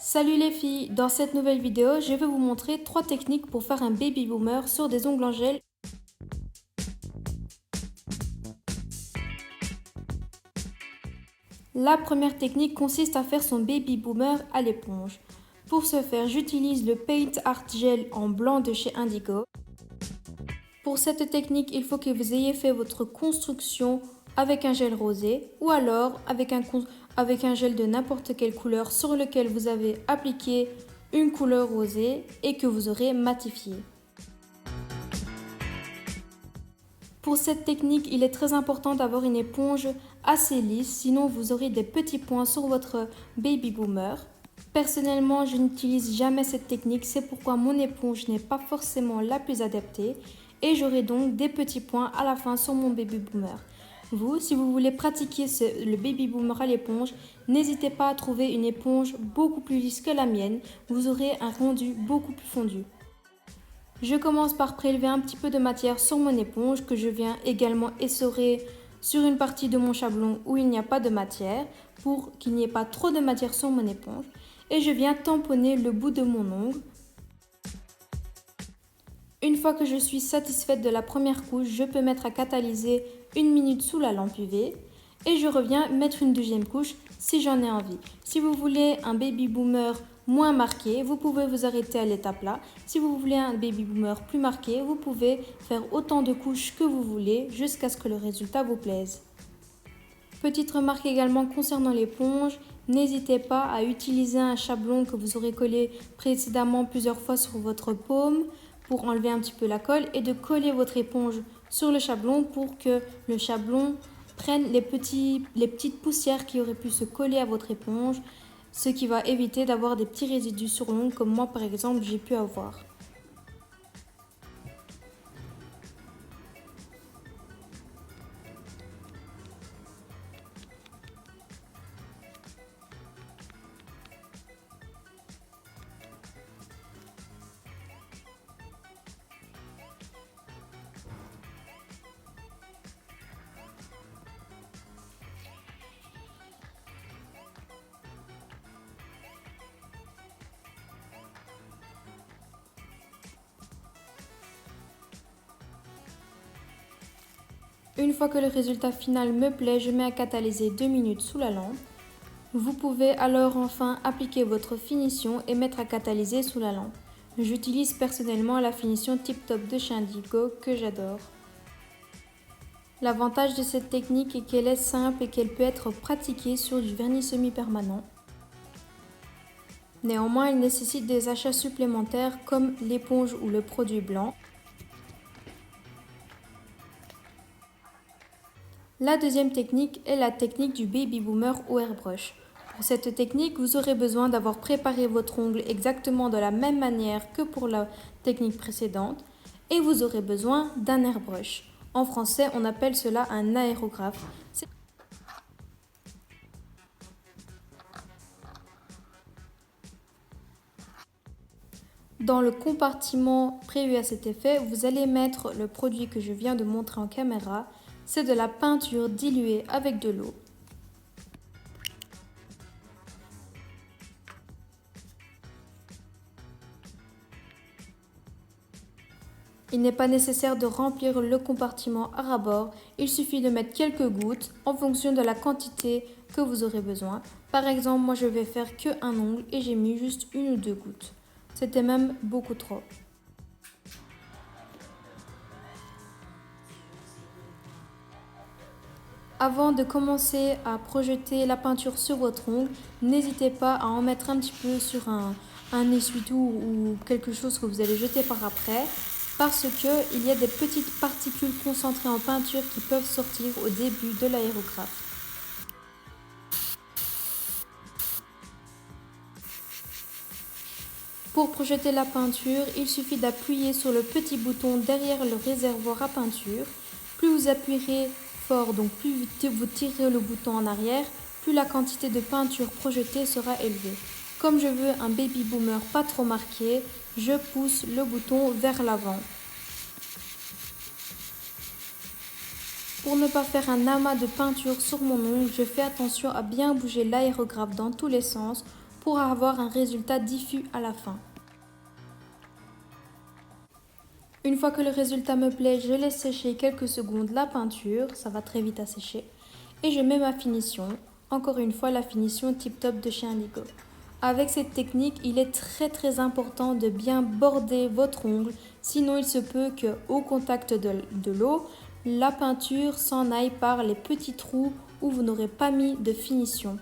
Salut les filles, dans cette nouvelle vidéo, je vais vous montrer 3 techniques pour faire un baby boomer sur des ongles en gel. La première technique consiste à faire son baby boomer à l'éponge. Pour ce faire, j'utilise le Paint Art Gel en blanc de chez Indigo. Pour cette technique, il faut que vous ayez fait votre construction avec un gel rosé ou alors avec un gel de n'importe quelle couleur sur lequel vous avez appliqué une couleur rosée et que vous aurez matifié. Pour cette technique, il est très important d'avoir une éponge assez lisse, sinon vous aurez des petits points sur votre baby boomer. Personnellement, je n'utilise jamais cette technique, c'est pourquoi mon éponge n'est pas forcément la plus adaptée et j'aurai donc des petits points à la fin sur mon baby boomer. Vous, si vous voulez pratiquer le baby boomer à l'éponge, n'hésitez pas à trouver une éponge beaucoup plus lisse que la mienne, vous aurez un rendu beaucoup plus fondu. Je commence par prélever un petit peu de matière sur mon éponge que je viens également essorer sur une partie de mon chablon où il n'y a pas de matière pour qu'il n'y ait pas trop de matière sur mon éponge et je viens tamponner le bout de mon ongle. Une fois que je suis satisfaite de la première couche, je peux mettre à catalyser 1 minute sous la lampe UV et je reviens mettre une deuxième couche si j'en ai envie. Si vous voulez un baby boomer moins marqué, vous pouvez vous arrêter à l'étape là. Si vous voulez un baby boomer plus marqué, vous pouvez faire autant de couches que vous voulez jusqu'à ce que le résultat vous plaise. Petite remarque également concernant l'éponge, n'hésitez pas à utiliser un chablon que vous aurez collé précédemment plusieurs fois sur votre paume pour enlever un petit peu la colle et de coller votre éponge sur le chablon pour que le chablon prenne les petites poussières qui auraient pu se coller à votre éponge, ce qui va éviter d'avoir des petits résidus sur l'ongle comme moi par exemple j'ai pu avoir. Une fois que le résultat final me plaît, je mets à catalyser 2 minutes sous la lampe. Vous pouvez alors enfin appliquer votre finition et mettre à catalyser sous la lampe. J'utilise personnellement la finition Tip Top de chez Indigo que j'adore. L'avantage de cette technique est qu'elle est simple et qu'elle peut être pratiquée sur du vernis semi-permanent. Néanmoins, elle nécessite des achats supplémentaires comme l'éponge ou le produit blanc. La deuxième technique est la technique du baby boomer au airbrush. Pour cette technique, vous aurez besoin d'avoir préparé votre ongle exactement de la même manière que pour la technique précédente et vous aurez besoin d'un airbrush. En français, on appelle cela un aérographe. Dans le compartiment prévu à cet effet, vous allez mettre le produit que je viens de montrer en caméra. C'est de la peinture diluée avec de l'eau. Il n'est pas nécessaire de remplir le compartiment à ras-bord, il suffit de mettre quelques gouttes en fonction de la quantité que vous aurez besoin. Par exemple, moi je vais faire que un ongle et j'ai mis juste 1 ou 2 gouttes. C'était même beaucoup trop. Avant de commencer à projeter la peinture sur votre ongle, n'hésitez pas à en mettre un petit peu sur un essuie-tout ou quelque chose que vous allez jeter par après parce qu'il y a des petites particules concentrées en peinture qui peuvent sortir au début de l'aérographe. Pour projeter la peinture, il suffit d'appuyer sur le petit bouton derrière le réservoir à peinture. Plus vous appuierez fort, donc plus vous tirerez le bouton en arrière, plus la quantité de peinture projetée sera élevée. Comme je veux un baby boomer pas trop marqué, je pousse le bouton vers l'avant. Pour ne pas faire un amas de peinture sur mon ongle, je fais attention à bien bouger l'aérographe dans tous les sens pour avoir un résultat diffus à la fin. Une fois que le résultat me plaît, je laisse sécher quelques secondes la peinture, ça va très vite à sécher, et je mets ma finition, encore une fois la finition tip top de chez Indigo. Avec cette technique, il est très important de bien border votre ongle, sinon il se peut qu'au contact de l'eau, la peinture s'en aille par les petits trous où vous n'aurez pas mis de finition.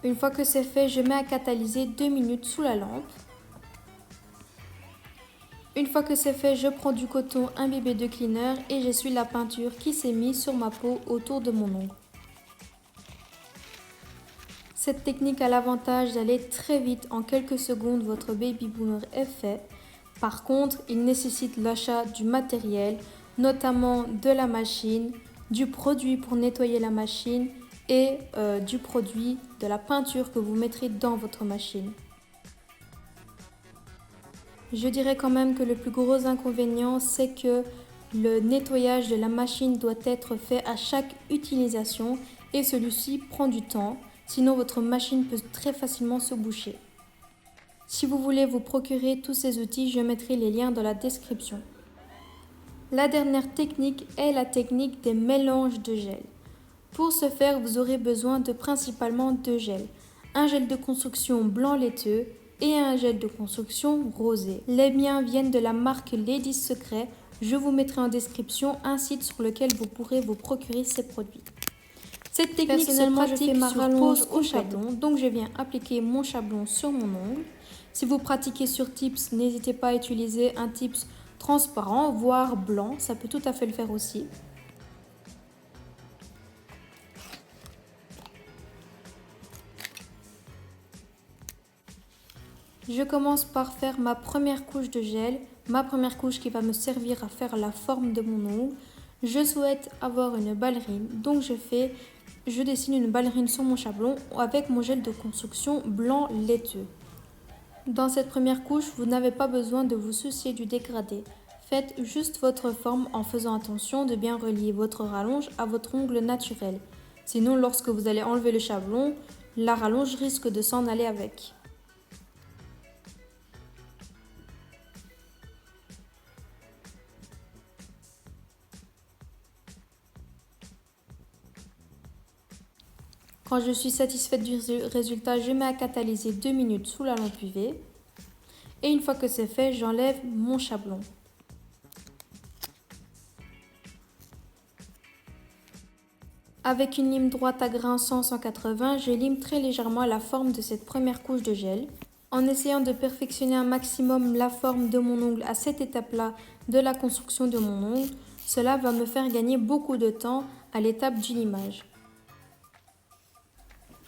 Une fois que c'est fait, je mets à catalyser 2 minutes sous la lampe. Une fois que c'est fait, je prends du coton imbibé de cleaner et j'essuie la peinture qui s'est mise sur ma peau autour de mon ongle. Cette technique a l'avantage d'aller très vite, en quelques secondes votre baby boomer est fait. Par contre, il nécessite l'achat du matériel, notamment de la machine, du produit pour nettoyer la machine et du produit de la peinture que vous mettrez dans votre machine. Je dirais quand même que le plus gros inconvénient, c'est que le nettoyage de la machine doit être fait à chaque utilisation et celui-ci prend du temps, sinon votre machine peut très facilement se boucher. Si vous voulez vous procurer tous ces outils, je mettrai les liens dans la description. La dernière technique est la technique des mélanges de gel. Pour ce faire, vous aurez besoin de principalement deux gels. Un gel de construction blanc laiteux et un gel de construction rosé. Les miens viennent de la marque Ladies Secret. Je vous mettrai en description un site sur lequel vous pourrez vous procurer ces produits. Cette technique se pratique sur pose au chablon, donc je viens appliquer mon chablon sur mon ongle. Si vous pratiquez sur tips, n'hésitez pas à utiliser un tips transparent, voire blanc, ça peut tout à fait le faire aussi. Je commence par faire ma première couche de gel, ma première couche qui va me servir à faire la forme de mon ongle. Je souhaite avoir une ballerine, donc je dessine une ballerine sur mon chablon avec mon gel de construction blanc laiteux. Dans cette première couche, vous n'avez pas besoin de vous soucier du dégradé. Faites juste votre forme en faisant attention de bien relier votre rallonge à votre ongle naturel. Sinon, lorsque vous allez enlever le chablon, la rallonge risque de s'en aller avec. Quand je suis satisfaite du résultat, je mets à catalyser 2 minutes sous la lampe UV. Et une fois que c'est fait, j'enlève mon chablon. Avec une lime droite à grain 100-180, je lime très légèrement la forme de cette première couche de gel. En essayant de perfectionner un maximum la forme de mon ongle à cette étape-là de la construction de mon ongle, cela va me faire gagner beaucoup de temps à l'étape du limage.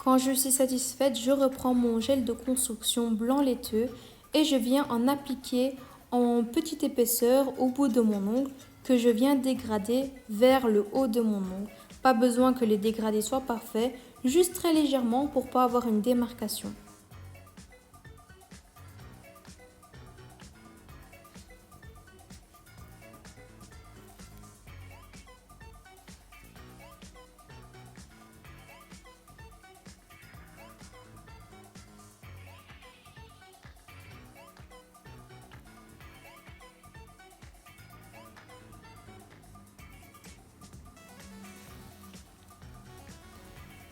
Quand je suis satisfaite, je reprends mon gel de construction blanc laiteux et je viens en appliquer en petite épaisseur au bout de mon ongle que je viens dégrader vers le haut de mon ongle. Pas besoin que les dégradés soient parfaits, juste très légèrement pour pas avoir une démarcation.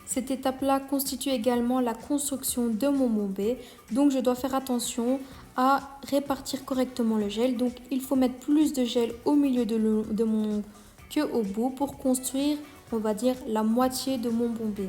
Cette étape-là constitue également la construction de mon bombé, donc je dois faire attention à répartir correctement le gel. Donc il faut mettre plus de gel au milieu de mon ongle qu'au bout pour construire, on va dire, la moitié de mon bombé.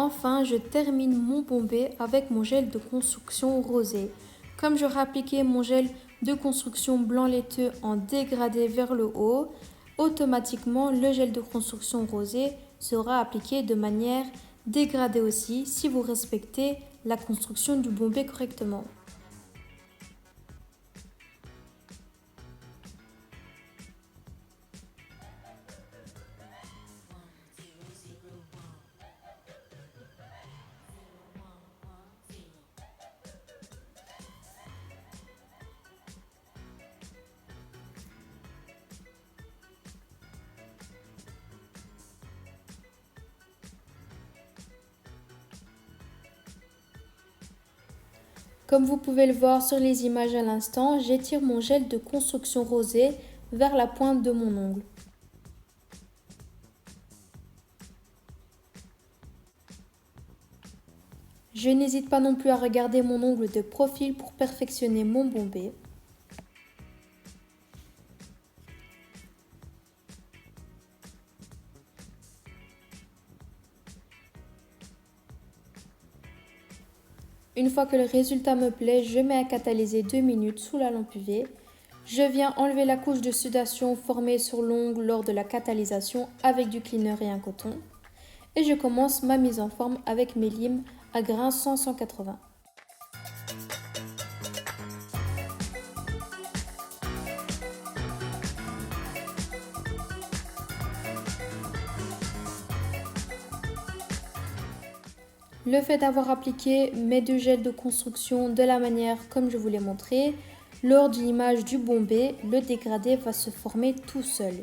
Enfin, je termine mon bombé avec mon gel de construction rosé. Comme j'aurai appliqué mon gel de construction blanc laiteux en dégradé vers le haut, automatiquement le gel de construction rosé sera appliqué de manière dégradée aussi si vous respectez la construction du bombé correctement. Comme vous pouvez le voir sur les images à l'instant, j'étire mon gel de construction rosé vers la pointe de mon ongle. Je n'hésite pas non plus à regarder mon ongle de profil pour perfectionner mon bombé. Une fois que le résultat me plaît, je mets à catalyser 2 minutes sous la lampe UV. Je viens enlever la couche de sudation formée sur l'ongle lors de la catalysation avec du cleaner et un coton. Et je commence ma mise en forme avec mes limes à grains 100-180. Le fait d'avoir appliqué mes deux gels de construction de la manière comme je vous l'ai montré, lors de l'image du bombé, le dégradé va se former tout seul.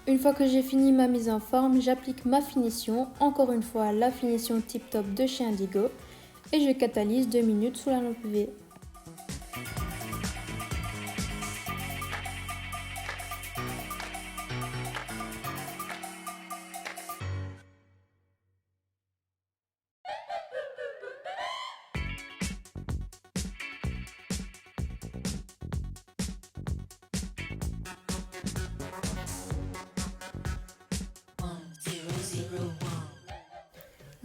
Une fois que j'ai fini ma mise en forme, j'applique ma finition, encore une fois la finition Tip Top de chez Indigo, et je catalyse 2 minutes sous la lampe UV.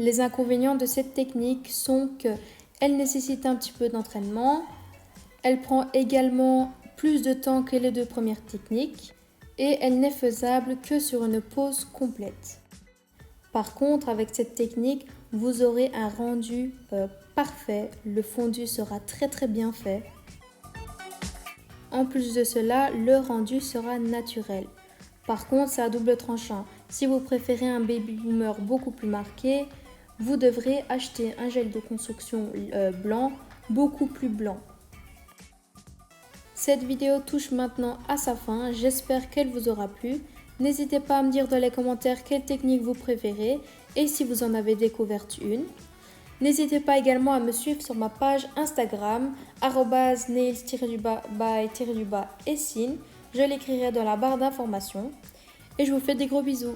Les inconvénients de cette technique sont qu'elle nécessite un petit peu d'entraînement, elle prend également plus de temps que les deux premières techniques et elle n'est faisable que sur une pause complète. Par contre, avec cette technique, vous aurez un rendu parfait, le fondu sera très bien fait. En plus de cela, le rendu sera naturel. Par contre, c'est à double tranchant. Si vous préférez un baby boomer beaucoup plus marqué, vous devrez acheter un gel de construction blanc, beaucoup plus blanc. Cette vidéo touche maintenant à sa fin, j'espère qu'elle vous aura plu. N'hésitez pas à me dire dans les commentaires quelle technique vous préférez et si vous en avez découvert une. N'hésitez pas également à me suivre sur ma page Instagram, @nails_by_essine. Je l'écrirai dans la barre d'informations. Et je vous fais des gros bisous.